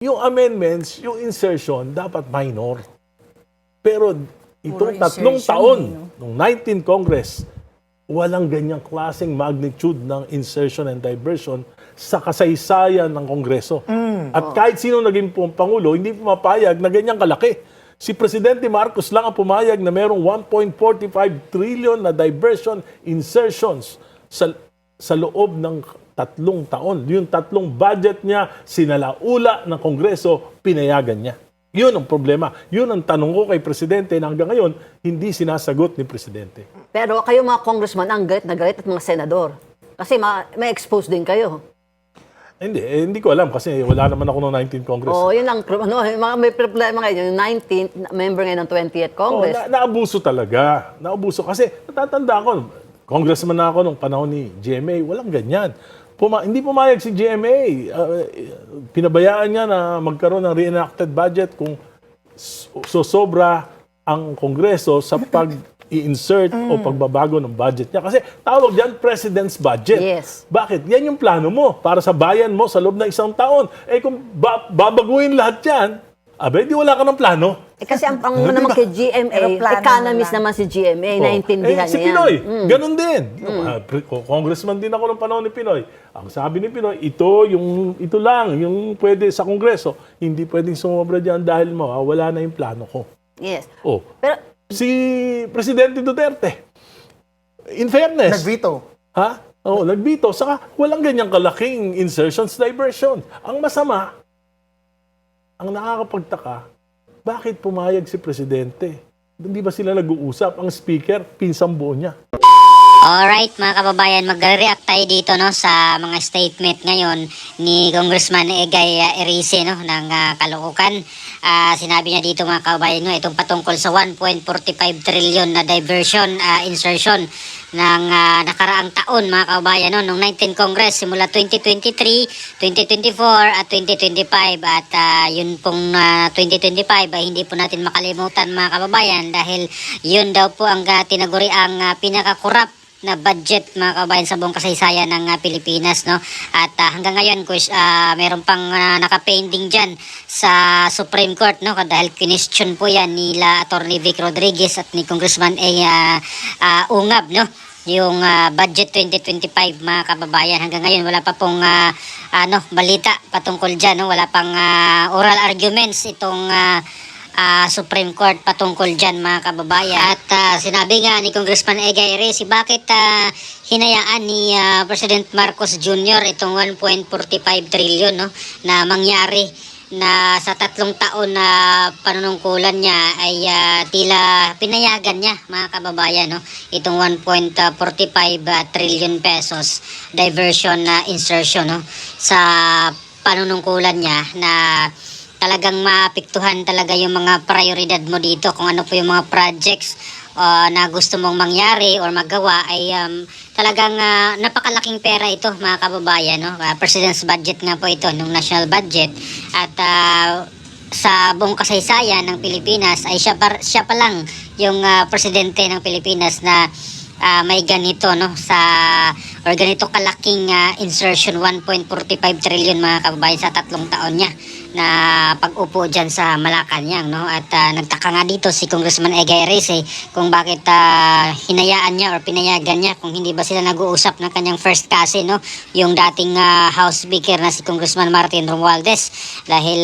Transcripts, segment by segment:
yung amendments, yung insertion, dapat minor. Pero itong tatlong taon, nung 19th Congress, walang ganyang klaseng magnitude ng insertion and diversion sa kasaysayan ng Kongreso. At kahit sino naging Pangulo, hindi pumapayag na ganyang kalaki. Si Presidente Marcos lang ang pumayag na merong 1.45 trillion na diversion insertions sa loob ng tatlong taon. Yung tatlong budget niya, sinalaula ng Kongreso, pinayagan niya. Yun ang problema. Yun ang tanong ko kay Presidente na hanggang ngayon, hindi sinasagot ni Presidente. Pero kayo mga congressman, ang galit na galit at mga senador. Kasi may expose din kayo. Hindi ko alam kasi wala naman ako ng 19th Congress. Yun lang. May problema ngayon. Yung 19th, member ngayon ng 20th Congress. Naabuso talaga. Naabuso kasi natatanda ko, congressman na ako nung panahon ni GMA, walang ganyan. Hindi pumayag si GMA. Pinabayaan niya na magkaroon ng reenacted budget kung sobra ang Kongreso sa pag-i-insert o pagbabago ng budget niya. Kasi tawag diyan President's Budget. Yes. Bakit? Yan yung plano mo para sa bayan mo sa loob ng isang taon. Kung babaguhin lahat yan, di wala ka ng plano. Kasi ang naman kay GMA, economist naman si GMA, naintindihan si niya yan. Pinoy, ganun din. Congressman din ako ng panahon ni Pinoy. Ang sabi ni Pinoy, ito lang, yung pwede sa Kongreso. Hindi pwedeng sumobra dyan dahil wala na yung plano ko. Yes. Pero si Presidente Duterte, in fairness. Nag-veto. Nag-veto. Saka walang ganyang kalaking insertions, diversion. Ang masama, ang nakakapagtaka, bakit pumayag si Presidente? Hindi ba sila nag-uusap? Ang speaker, pinsang buo niya. Alright mga kababayan, mag-react tayo dito sa mga statement ngayon ni Congressman Egay Erice ng Caloocan. Sinabi niya dito mga kababayan, itong patungkol sa 1.45 trillion na diversion, insertion ng nakaraang taon mga kababayan noong 19th Congress simula 2023, 2024 at 2025 at yun pong 2025 ay hindi po natin makalimutan mga kababayan dahil yun daw po ang tinaguri ang pinaka-corrupt na budget mga kababayan sa buong kasaysayan ng Pilipinas at hanggang ngayon meron pang naka-pending dyan sa Supreme Court dahil question po yan nila Attorney Vic Rodriguez at ni Congressman Ungab yung budget 2025 mga kababayan. Hanggang ngayon wala pa pong balita patungkol dyan wala pang oral arguments itong Supreme Court patungkol dyan mga kababayan. At sinabi nga ni Congressman Egay Erice, bakit hinayaan ni President Marcos Jr. itong 1.45 trillion na mangyari na sa tatlong taon na panunungkulan niya ay tila pinayagan niya mga kababayan itong 1.45 trillion pesos diversion insertion sa panunungkulan niya na talagang maapektuhan talaga yung mga prioridad mo dito kung ano po yung mga projects na gusto mong mangyari or magawa ay talagang napakalaking pera ito mga kababayan President's budget nga po ito nung national budget at sa buong kasaysayan ng Pilipinas ay siya pa lang yung presidente ng Pilipinas na may ganito or ganito kalaking insertion 1.45 trillion mga kababayan sa tatlong taon niya na pag-upo dyan sa Malacanang at nagtaka nga dito si Congressman Egay Erice kung bakit hinayaan niya or pinayagan niya kung hindi ba sila nag-uusap ng kanyang first cousin yung dating House Speaker na si Congressman Martin Romualdez dahil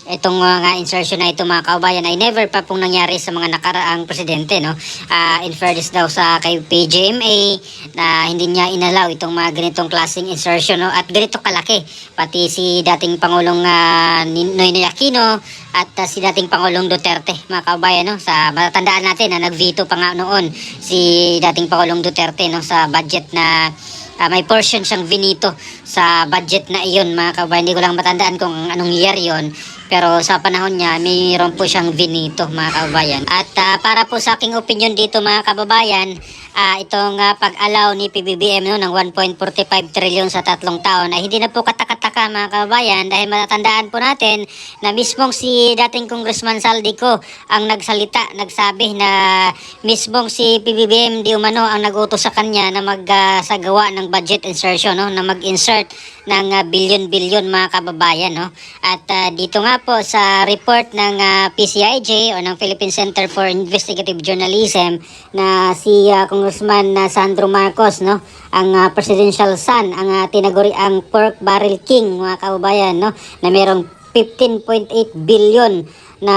itong mga insertion na ito mga kababayan ay never pa pong nangyari sa mga nakaraang presidente in fairness daw sa kay PGMA na hindi niya inalaw itong mga ganitong klaseng insertion at ganito kalaki pati si dating Pangulong Noynoy Aquino at si dating Pangulong Duterte mga kababayan sa matatandaan natin na nag-veto pa nga noon si dating Pangulong Duterte sa budget na may portion siyang vinito sa budget na iyon mga kababayan. Hindi ko lang matandaan kung anong year yon pero sa panahon niya mayroon po siyang vinito mga kababayan. At para po sa aking opinion dito mga kababayan, itong pag-allow ni PBBM ng 1.45 trillion sa tatlong taon ay hindi na po katakataka nagtataka mga kababayan dahil matatandaan po natin na mismong si dating Congressman Saldico ang nagsabi na mismong si PBBM di umano ang nag-utos sa kanya na magsagawa ng budget insertion, no, na mag-insert ng bilyon-bilyon mga kababayan, no. At dito nga po sa report ng PCIJ o ng Philippine Center for Investigative Journalism na si Congressman Sandro Marcos, no, ang presidential son, ang tinaguri ang pork barrel king mga kababayan, no, na merong 15.8 billion na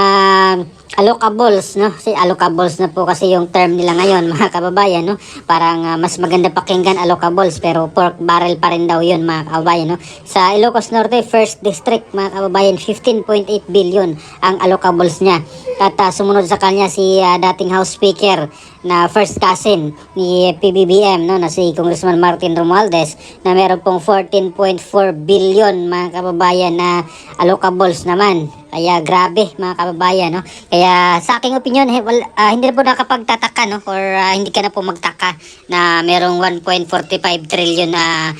allocables, no? Si allocables na po kasi yung term nila ngayon mga kababayan, no? Parang mas maganda pakinggan allocables pero pork barrel pa rin daw yun mga kababayan, no? Sa Ilocos Norte, 1st District mga kababayan, 15.8 billion ang allocables niya. At sumunod sa kanya si dating House Speaker na first cousin ni PBBM, no, na si Congressman Martin Romualdez na meron pong 14.4 billion mga kababayan na allocables naman. Kaya grabe mga kababayan, no. Kaya sa aking opinion, hindi na po nakapagtataka, no, or hindi ka na po magtaka na merong 1.45 trillion na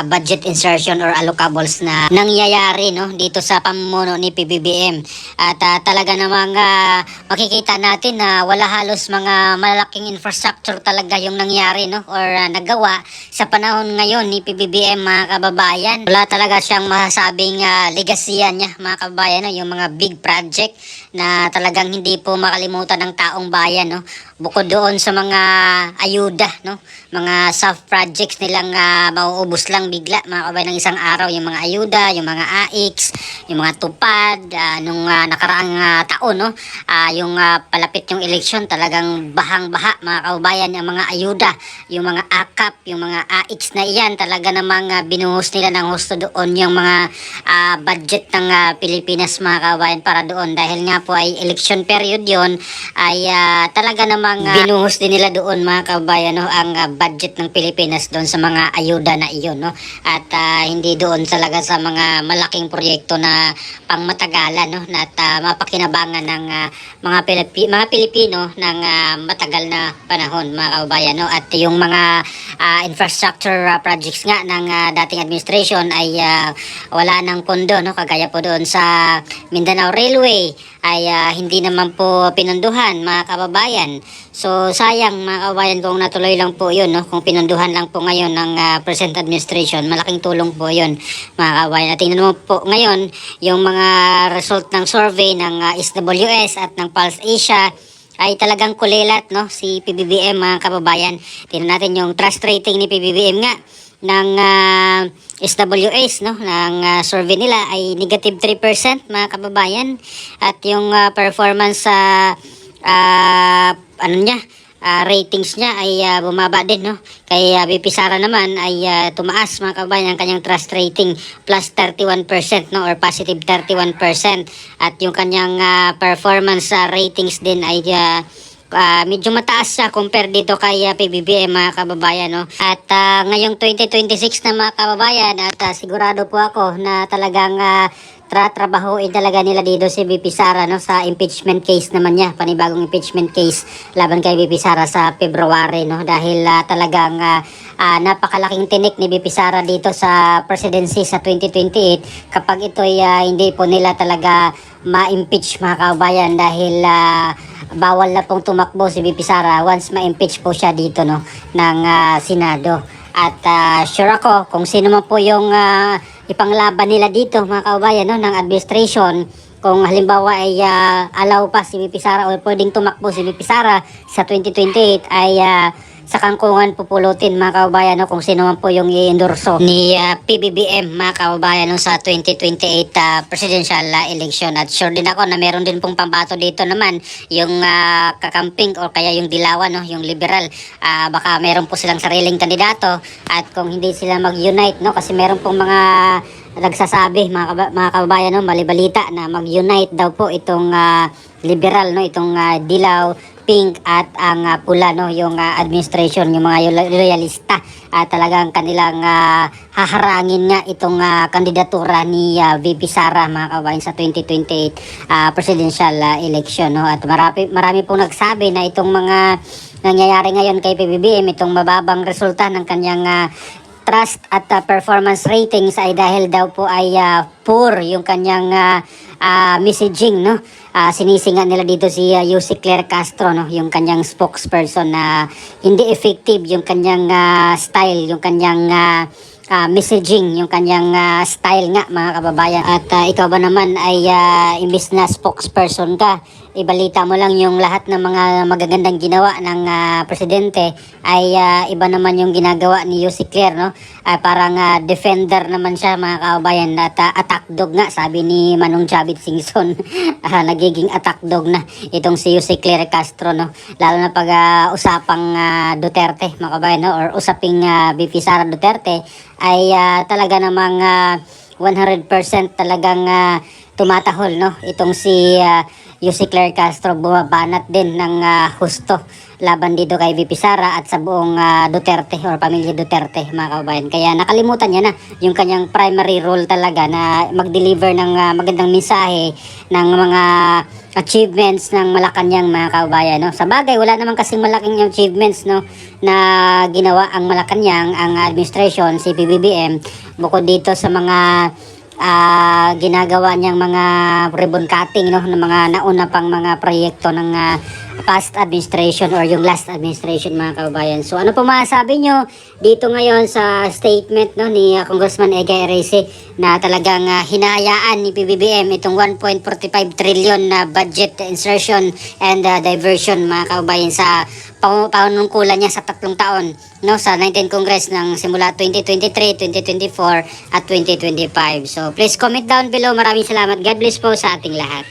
budget insertion or allocables na nangyayari, no, dito sa pamumuno ni PBBM. At talaga namang makikita natin na wala halos mga malalaking infrastructure talaga yung nangyari, no, or nagawa sa panahon ngayon ni PBBM mga kababayan. Wala talaga siyang masasabing legasya niya mga kababayan, no, yung mga big project na talagang hindi po makalimutan ng taong bayan, no. Bukod doon sa mga ayuda, no, mga soft projects nilang mauubos lang bigla mga kababayan ng isang araw, yung mga ayuda, yung mga AIX, yung mga tupad nung nakaraang taon, no. Yung palapit yung eleksyon, talagang bahang-baha mga kababayan ang mga ayuda, yung mga AKAP, yung mga AIX na iyan, talaga namang binuhos nila ng husto doon yung mga budget ng Pilipinas mga kababayan para doon, dahil nga po ay election period yon, ay talaga namang binuhos din nila doon mga kababayan, no, ang budget ng Pilipinas doon sa mga ayuda na iyon, no. At hindi doon talaga sa mga malaking proyekto na pangmatagalan, no, na at mapakinabangan ng mga Pilipino ng matagal na panahon mga kababayan, no. At yung mga infrastructure projects nga ng dating administration ay wala ng pondo, no, kagaya po doon sa Mindanao Railway ay hindi naman po pinunduhan mga kababayan. So sayang mga kababayan kung natuloy lang po yun, no, kung pinunduhan lang po ngayon ng present administration, malaking tulong po yun mga kababayan. At tingnan mo po ngayon yung mga result ng survey ng SWS at ng Pulse Asia ay talagang kulilat, no, si PBBM mga kababayan. Tingnan natin yung trust rating ni PBBM nga ng SWS, no, ng survey nila ay negative 3% mga kababayan. At yung performance sa ratings niya ay bumaba din, no. Kay BP Sara naman ay tumaas mga kababayan ang kanyang trust rating, plus 31%, no, or positive 31%. At yung kanyang performance ratings din ay medyo mataas siya compare dito kay PBBM mga kababayan, no. At ngayong 2026 na mga kababayan, at sigurado po ako na talagang trabahuin talaga nila dito si BP Sara, no, sa impeachment case naman niya, panibagong impeachment case laban kay BP Sara sa February, no, dahil talagang napakalaking tinik ni BP Sara dito sa presidency sa 2028 kapag ito'y hindi po nila talaga ma-impeach mga kababayan, dahil bawal na pong tumakbo si BP Sara once ma-impeach po siya dito, no, ng Senado. At sure ako kung sino man po yung ipanglaban nila dito mga kababayan, no, ng administration, kung halimbawa ay allow pa si BP Sara o pwedeng tumakbo si BP Sara sa 2028 ay sa kangkungan pupulutin mga kababayan, no, kung sino man po yung i-endorso ni PBBM mga kababayan, no, sa 2028 presidential election. At sure din ako na meron din pong pambato dito naman yung kakamping o kaya yung dilawan, no, yung liberal. Baka meron po silang sariling kandidato, at kung hindi sila mag-unite, no, kasi meron pong mga nagsasabi mga kababayan, no, malibalita na mag-unite daw po itong liberal, no, itong dilaw, pink at ang pula, no, yung administration, yung mga loyalista. Talagang kanilang haharangin nga itong kandidatura ni VP Sara mga kababayan sa 2028 presidential election, no. At marami pong nagsabi na itong mga nangyayari ngayon kay PBBM, itong mababang resulta ng kanyang trust at performance ratings ay dahil daw po ay poor yung kanyang messaging, no? Sinisingan nila dito si Yussi Claire Castro, no? Yung kanyang spokesperson na hindi effective yung kanyang style, yung kanyang messaging, yung kanyang style nga, mga kababayan. At ikaw ba naman ay imbis na spokesperson ka, ibalita mo lang yung lahat ng mga magagandang ginawa ng presidente, ay iba naman yung ginagawa ni Yussi Claire, no? Parang defender naman siya, mga kababayan, at attack dog nga, sabi ni Manong Chavit Singson. Nagiging attack dog na itong si Yussi Claire Castro, no? Lalo na pag usapang Duterte, mga kababayan, no? Or usaping VP Sara Duterte, ay talaga namang 100% talagang tumatahol, no? Itong si Yussi Claire Castro, bumabanat din ng husto laban dito kay VP Sara at sa buong Duterte or pamilya Duterte, mga kababayan. Kaya nakalimutan niya na yung kanyang primary role talaga na mag-deliver ng magandang mensahe ng mga achievements ng Malacanang, mga kababayan, no? Sa bagay, wala naman kasing malaking achievements, no, na ginawa ang Malacanang, ang administration, si PBBM, bukod dito sa mga ginagawa niyang mga ribbon cutting, no, ng mga nauna pang mga proyekto ng past administration or yung last administration, mga kababayan. So ano po masasabi nyo dito ngayon sa statement, no, ni Congressman Egay Erice na talagang hinahayaan ni PBBM itong 1.45 trillion na budget insertion and diversion, mga kababayan, sa panunungkulan niya sa 3 taon, no, sa 19 Congress ng simula 2023, 2024 at 2025. So please comment down below. Maraming salamat. God bless po sa ating lahat.